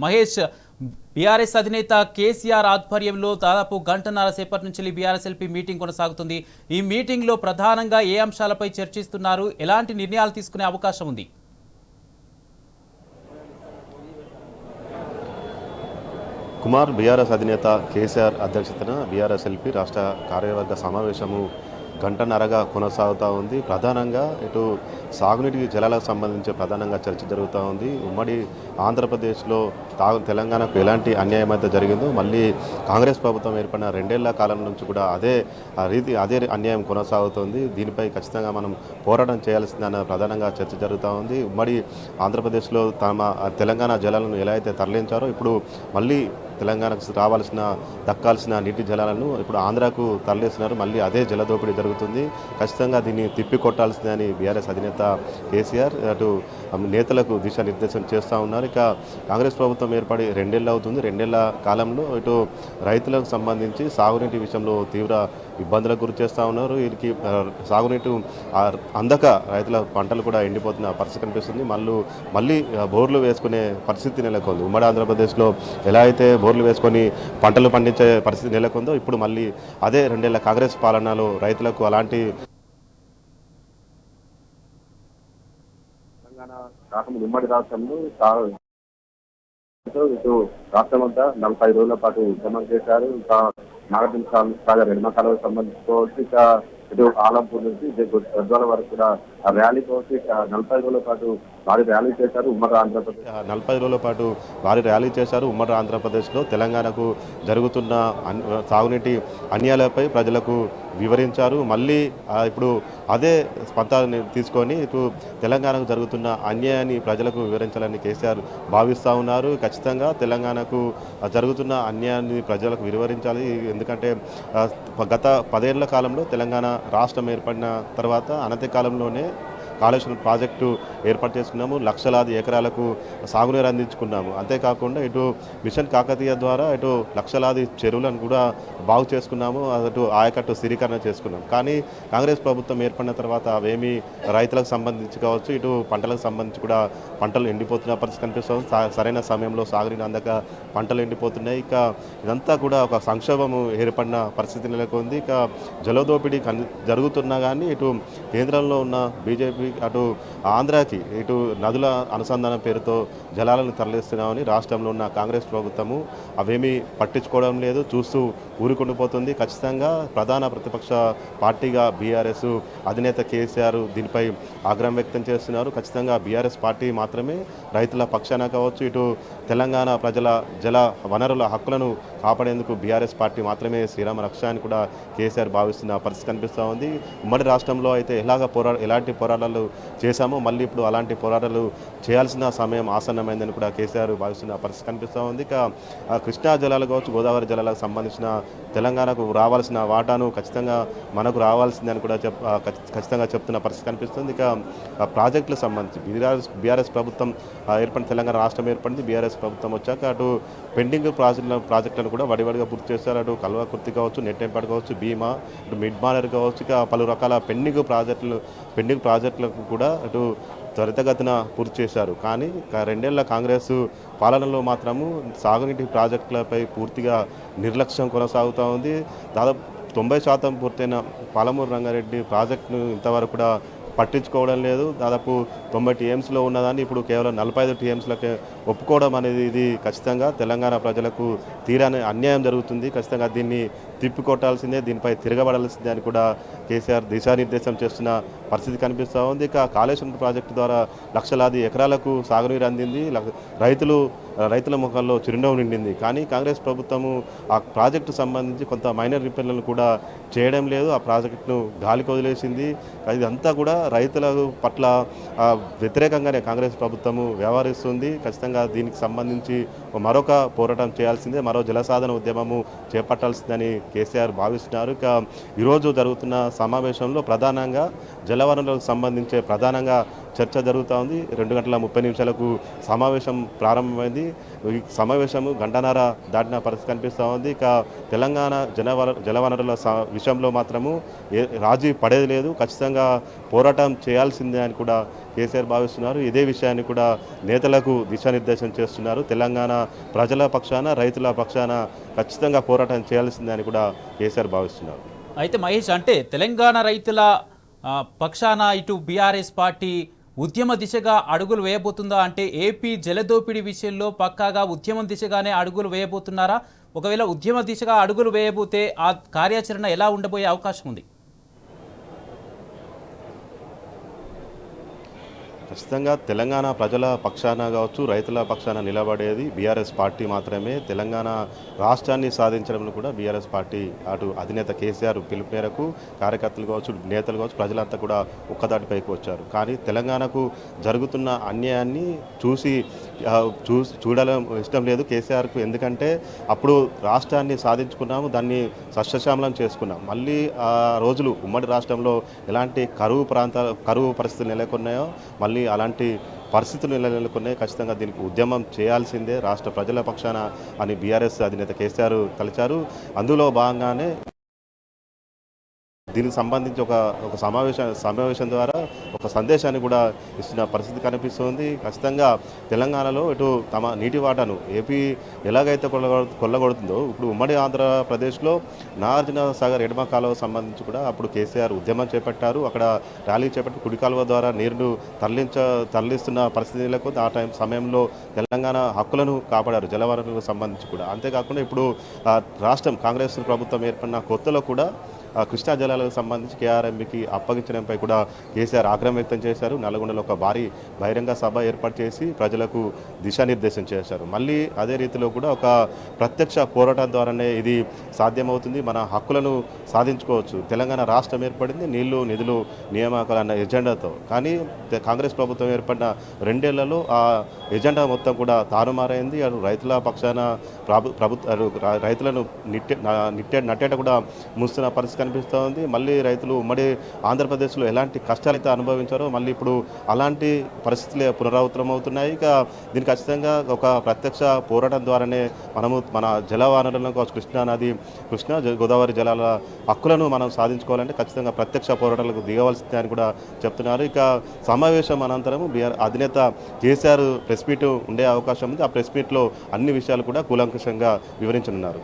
Mahesh, BRS అధినేత కేసీఆర్ ఆధ్వర్యంలో దాదాపు గంటన్నర సేపటి నుంచి బీఆర్ఎస్ ఎల్పీ మీటింగ్ కొనసాగుతుంది. ఈ మీటింగ్లో ప్రధానంగా ఏ అంశాలపై చర్చిస్తున్నారు, ఎలాంటి నిర్ణయాలు తీసుకునే అవకాశం ఉంది? కుమార్, బీఆర్ఎస్ అధినేత కేసీఆర్ అధ్యక్షతన బీఆర్ఎస్ ఎల్పీ రాష్ట్ర కార్యవర్గ సమావేశము గంటన్నరగా కొనసాగుతూ ఉంది. ప్రధానంగా ఇటు సాగునీటి జలాలకు సంబంధించి ప్రధానంగా చర్చ జరుగుతూ ఉంది. ఉమ్మడి ఆంధ్రప్రదేశ్లో తెలంగాణకు ఎలాంటి అన్యాయం అయితే జరిగిందో మళ్ళీ కాంగ్రెస్ ప్రభుత్వం ఏర్పడిన 2 ఏళ్ల కాలం నుంచి కూడా అదే అన్యాయం కొనసాగుతుంది. దీనిపై ఖచ్చితంగా మనం పోరాటం చేయాల్సిందన్న ప్రధానంగా చర్చ జరుగుతూ ఉంది. ఉమ్మడి ఆంధ్రప్రదేశ్లో తెలంగాణ జలాలను ఎలా అయితే తరలించారో ఇప్పుడు మళ్ళీ తెలంగాణకు దక్కాల్సిన నీటి జలాలను ఇప్పుడు ఆంధ్రాకు తరలిస్తున్నారు. మళ్ళీ అదే జలదోపిడీ జరుగుతుంది. ఖచ్చితంగా దీన్ని తిప్పికొట్టాల్సిందని బీఆర్ఎస్ అధినేత కేసీఆర్ అటు నేతలకు దిశానిర్దేశం చేస్తూ ఉన్నారు. ఇక కాంగ్రెస్ ప్రభుత్వం ఏర్పడి 2 ఏళ్ళు అవుతుంది. 2 ఏళ్ల కాలంలో ఇటు రైతులకు సంబంధించి సాగునీటి విషయంలో తీవ్ర ఇబ్బందులకు గురి చేస్తూ ఉన్నారు. వీరికి సాగునీటి అందక రైతుల పంటలు కూడా ఎండిపోతున్న పరిస్థితి కనిపిస్తుంది. మళ్ళీ బోర్లు వేసుకునే పరిస్థితి నెలకొంది. ఉమ్మడి ఆంధ్రప్రదేశ్లో ఎలా అయితే బోర్లు వేసుకొని పంటలు పండించే పరిస్థితి నెలకొందో ఇప్పుడు మళ్ళీ అదే 2 ఏళ్ల కాంగ్రెస్ పాలనలో రైతులకు అలాంటి ఉమ్మడి రాష్ట్రంలో ఇటు రాష్ట్రం అంతా 45 రోజుల పాటు ఉద్యమం చేశారు. ఇంకా నాగార్జున సాగర్ ఎడమ కాలువకు సంబంధించుకోవచ్చు, ఇక ఇటు ఆలంపూర్ నుంచి గద్వాల వరకు కూడా ర్యాలీ కోవచ్చు. ఇక 40 రోజుల పాటు భారీ ర్యాలీ చేశారు ఉమ్మడి ఆంధ్రప్రదేశ్. 40 రోజుల పాటు భారీ ర్యాలీ చేశారు. ఉమ్మడి ఆంధ్రప్రదేశ్లో తెలంగాణకు జరుగుతున్న సాగునీటి అన్యాయాలపై ప్రజలకు వివరించారు. మళ్ళీ ఇప్పుడు అదే పంతాన్ని తీసుకొని ఇటు తెలంగాణకు జరుగుతున్న అన్యాయాన్ని ప్రజలకు వివరించాలని కేసీఆర్ భావిస్తూ ఉన్నారు. ఖచ్చితంగా తెలంగాణకు జరుగుతున్న అన్యాయాన్ని ప్రజలకు వివరించాలి. ఎందుకంటే గత 10 ఏళ్ల కాలంలో తెలంగాణ రాష్ట్రం ఏర్పడిన తర్వాత అనతి కాలంలోనే కాళేశ్వరం ప్రాజెక్టు ఏర్పాటు చేసుకున్నాము. లక్షలాది ఎకరాలకు సాగునీరు అందించుకున్నాము. అంతేకాకుండా ఇటు మిషన్ కాకతీయ ద్వారా ఇటు లక్షలాది చెరువులను కూడా బాగు చేసుకున్నాము. అటు ఆయకట్టు స్థిరీకరణ చేసుకున్నాం. కానీ కాంగ్రెస్ ప్రభుత్వం ఏర్పడిన తర్వాత అవేమీ రైతులకు సంబంధించి కావచ్చు, ఇటు పంటలకు సంబంధించి కూడా పంటలు ఎండిపోతున్న పరిస్థితి కనిపిస్తుంది. సరైన సమయంలో సాగునీరు అందక పంటలు ఎండిపోతున్నాయి. ఇక ఇదంతా కూడా ఒక సంక్షోభము ఏర్పడిన పరిస్థితి నెలకొంది. ఇక జలదోపిడీ జరుగుతున్నా కానీ ఇటు కేంద్రంలో ఉన్న బీజేపీ అటు ఆంధ్రాకి ఇటు నదుల అనుసంధానం పేరుతో జలాలను తరలిస్తున్నామని రాష్ట్రంలో ఉన్న కాంగ్రెస్ ప్రభుత్వము అవేమీ పట్టించుకోవడం లేదు, చూస్తూ ఊరుకుండిపోతుంది. ఖచ్చితంగా ప్రధాన ప్రతిపక్ష పార్టీగా బీఆర్ఎస్ అధినేత కేసీఆర్ దీనిపై ఆగ్రహం వ్యక్తం చేస్తున్నారు. ఖచ్చితంగా బీఆర్ఎస్ పార్టీ మాత్రమే రైతుల పక్షాన కావచ్చు, ఇటు తెలంగాణ ప్రజల జల వనరుల హక్కులను కాపాడేందుకు బీఆర్ఎస్ పార్టీ మాత్రమే శ్రీరామ రక్ష అని కూడా కేసీఆర్ భావిస్తున్న పరిస్థితి కనిపిస్తూ ఉంది. ఉమ్మడి రాష్ట్రంలో అయితే ఎలాంటి పోరాటాలు చేశామో మళ్ళీ ఇప్పుడు అలాంటి పోరాటాలు చేయాల్సిన సమయం ఆసన్నమైందని కూడా కేసీఆర్ భావిస్తున్న పరిస్థితి కనిపిస్తూ ఉంది. ఇక కృష్ణా జలాలు కావచ్చు, గోదావరి జలాలకు సంబంధించిన తెలంగాణకు రావాల్సిన వాటాను ఖచ్చితంగా మనకు రావాల్సిందని కూడా ఖచ్చితంగా చెప్తున్న పరిస్థితి కనిపిస్తుంది. ఇక ప్రాజెక్టులకు సంబంధించి బీఆర్ఎస్ ప్రభుత్వం తెలంగాణ రాష్ట్రం ఏర్పడింది. బీఆర్ఎస్ ప్రభుత్వం వచ్చాక అటు పెండింగ్ ప్రాజెక్టులను కూడా వడివడిగా పూర్తి చేస్తారు. అటు కల్వకుర్తి కావచ్చు, నెట్టెంపాడు కావచ్చు, భీమా, ఇటు మిడ్ మానర్ కావచ్చు, ఇక పలు రకాల పెండింగ్ ప్రాజెక్టులకు కూడా అటు త్వరితగతిన పూర్తి చేశారు. కానీ 2 ఏళ్ల కాంగ్రెస్ పాలనలో మాత్రము సాగునీటి ప్రాజెక్టులపై పూర్తిగా నిర్లక్ష్యం కొనసాగుతూ ఉంది. దాదాపు 90% పూర్తయిన పాలమూరు రంగారెడ్డి ప్రాజెక్టును ఇంతవరకు కూడా పట్టించుకోవడం లేదు. దాదాపు 90 టీఎంసీలో ఉన్నదాన్ని ఇప్పుడు కేవలం 45 టీఎంసీలకే ఒప్పుకోవడం అనేది ఇది ఖచ్చితంగా తెలంగాణ ప్రజలకు తీరాని అన్యాయం జరుగుతుంది. ఖచ్చితంగా దీన్ని తిప్పికొట్టాల్సిందే, దీనిపై తిరగబడాల్సిందే అని కూడా కేసీఆర్ దిశానిర్దేశం చేస్తున్న పరిస్థితి కనిపిస్తూ ఉంది. ఇక కాళేశ్వరం ప్రాజెక్టు ద్వారా లక్షలాది ఎకరాలకు సాగునీరు అందింది. రైతుల ముఖంలో చిరునవ్వు నిండింది. కానీ కాంగ్రెస్ ప్రభుత్వము ఆ ప్రాజెక్టు సంబంధించి కొంత మైనర్ రిపేర్లను కూడా చేయడం లేదు. ఆ ప్రాజెక్టును గాలికి వదిలేసింది. ఇదంతా కూడా రైతుల పట్ల వ్యతిరేకంగానే కాంగ్రెస్ ప్రభుత్వము వ్యవహరిస్తుంది. ఖచ్చితంగా దీనికి సంబంధించి మరొక పోరాటం చేయాల్సిందే, మరో జలసాధన ఉద్యమము చేపట్టాల్సిందని కేసీఆర్ భావిస్తున్నారు. ఇక ఈరోజు జరుగుతున్న సమావేశంలో ప్రధానంగా జలవనరులకు సంబంధించి ప్రధానంగా చర్చ జరుగుతూ ఉంది. 2:30 సమావేశం ప్రారంభమైంది. ఈ సమావేశం గంటన్నర దాటిన పరిస్థితి కనిపిస్తూ ఉంది. ఇక తెలంగాణ జలవనరుల విషయంలో మాత్రము రాజీ పడేది లేదు, ఖచ్చితంగా పోరాటం చేయాల్సిందే అని కూడా కేసీఆర్ భావిస్తున్నారు. ఇదే విషయాన్ని కూడా నేతలకు దిశానిర్దేశం చేస్తున్నారు. తెలంగాణ ప్రజల పక్షాన రైతుల పక్షాన ఖచ్చితంగా పోరాటం చేయాల్సిందే అని కూడా కేసీఆర్ భావిస్తున్నారు. అయితే మహేష్, అంటే తెలంగాణ రైతుల పక్షాన ఇటు బీఆర్ఎస్ పార్టీ ఉద్యమ దిశగా అడుగులు వేయబోతుందా? అంటే ఏపీ జలదోపిడీ విషయంలో పక్కాగా ఉద్యమం దిశగానే అడుగులు వేయబోతున్నారా? ఒకవేళ ఉద్యమ దిశగా అడుగులు వేయబోతే ఆ కార్యాచరణ ఎలా ఉండబోయే అవకాశం ఉంది? ఖచ్చితంగా తెలంగాణ ప్రజల పక్షాన కావచ్చు, రైతుల పక్షాన నిలబడేది బీఆర్ఎస్ పార్టీ మాత్రమే. తెలంగాణ రాష్ట్రాన్ని సాధించడంలో కూడా బీఆర్ఎస్ పార్టీ అటు అధినేత కేసీఆర్ పిలుపు మేరకు కార్యకర్తలు కావచ్చు, నేతలు కావచ్చు, ప్రజలంతా కూడా ఒక్కదాటిపైకి వచ్చారు. కానీ తెలంగాణకు జరుగుతున్న అన్యాయాన్ని చూడడం ఇష్టం లేదు కేసీఆర్కు. ఎందుకంటే అప్పుడు రాష్ట్రాన్ని సాధించుకున్నాము, దాన్ని సస్యశ్యామలం చేసుకున్నాం. మళ్ళీ ఆ రోజులు ఉమ్మడి రాష్ట్రంలో ఎలాంటి కరువు పరిస్థితులు నెలకొన్నాయో మళ్ళీ అలాంటి పరిస్థితులు నెలకొన్నాయి. ఖచ్చితంగా దీనికి ఉద్యమం చేయాల్సిందే రాష్ట్ర ప్రజల పక్షాన అని బీఆర్ఎస్ అధినేత కేసీఆర్ తలిచారు. అందులో భాగంగానే దీనికి సంబంధించి ఒక సమావేశం ద్వారా ఒక సందేశాన్ని కూడా ఇస్తున్న పరిస్థితి కనిపిస్తుంది. ఖచ్చితంగా తెలంగాణలో ఇటు తమ నీటి వాటాను ఏపీ ఎలాగైతే కొల్లగొడుతుందో ఇప్పుడు ఉమ్మడి ఆంధ్రప్రదేశ్లో నాగార్జున సాగర్ ఎడమ కాలువ సంబంధించి కూడా అప్పుడు కేసీఆర్ ఉద్యమం చేపట్టారు. అక్కడ ర్యాలీ చేపట్టి కుడి కాలువ ద్వారా నీరును తరలిస్తున్న పరిస్థితి నెలకొంది. ఆ సమయంలో తెలంగాణ హక్కులను కాపాడారు జలవనరులకు సంబంధించి కూడా. అంతేకాకుండా ఇప్పుడు రాష్ట్రం కాంగ్రెస్ ప్రభుత్వం ఏర్పడిన కొత్తలో కూడా కృష్ణా జలాలకు సంబంధించి కేఆర్ఎంబీకి అప్పగించడంపై కూడా కేసీఆర్ ఆగ్రహం వ్యక్తం చేశారు. నల్గొండలో ఒక భారీ బహిరంగ సభ ఏర్పాటు చేసి ప్రజలకు దిశానిర్దేశం చేశారు. మళ్ళీ అదే రీతిలో కూడా ఒక ప్రత్యక్ష పోరాటం ద్వారానే ఇది సాధ్యమవుతుంది, మన హక్కులను సాధించుకోవచ్చు. తెలంగాణ రాష్ట్రం ఏర్పడింది నీళ్లు నిధులు నియామకాలు అన్న ఎజెండాతో. కానీ కాంగ్రెస్ ప్రభుత్వం ఏర్పడిన 2 ఏళ్లలో ఆ ఎజెండా మొత్తం కూడా తారుమారైంది. అటు రైతుల పక్షాన రైతులను నట్టేట కూడా మూస్తున్న పరిస్థితి కనిపిస్తూ ఉంది. మళ్ళీ రైతులు ఉమ్మడి ఆంధ్రప్రదేశ్లో ఎలాంటి కష్టాలైతే అనుభవించారో మళ్ళీ ఇప్పుడు అలాంటి పరిస్థితులే పునరావృతం అవుతున్నాయి. ఇక దీనికి ఖచ్చితంగా ఒక ప్రత్యక్ష పోరాటం ద్వారానే మనము మన జల వనరులను కృష్ణా నది, గోదావరి జలాల హక్కులను మనం సాధించుకోవాలంటే ఖచ్చితంగా ప్రత్యక్ష పోరాటాలకు దిగవలసిందే అని కూడా చెప్తున్నారు. ఇక సమావేశం అనంతరం అధినేత కేసీఆర్ ప్రెస్ మీట్ ఉండే అవకాశం ఉంది. ఆ ప్రెస్ మీట్లో అన్ని విషయాలు కూడా కూలంకషంగా వివరించనున్నారు.